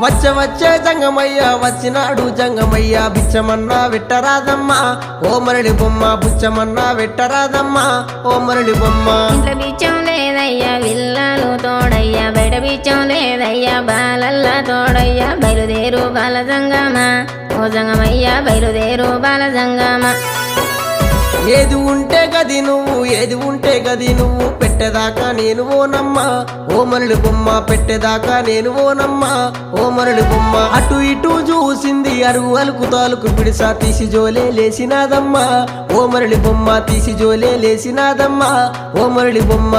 వచ్చే జంగమయ్య వచ్చినాడు జంగమయ్య బిచ్చమన్నా వెట్టరాదమ్మా ఓ మరళి బొమ్మ బుచ్చమన్నా వెట్టరాదమ్మా ఓ మరళి బొమ్మ. ఇంట్లో బిచ్చం లేదయ్యా విల్లాలు తోడయ్యా బయట బిచ్చం లేదయ్యా బాలల్లా తోడయ్యా బయలుదేరు బాల జంగమా ఓ జంగమయ్యా బయలుదేరు బాల జంగమా. ఏది ఉంటే గది నువ్వు ఏది ఉంటే గది నువ్వు పెట్టేదాకా నేను ఓనమ్మా ఓ మరళి బొమ్మ పెట్టేదాకా నేను ఓనమ్మా ఓ మరళి బొమ్మ. అటు ఇటు చూసింది అరుగు అలుకు తాలుకు పిడిసా తీసి జోలే లేసినాదమ్మా ఓ మరళి బొమ్మ తీసి జోలే లేసినాదమ్మా ఓ మరళి బొమ్మ.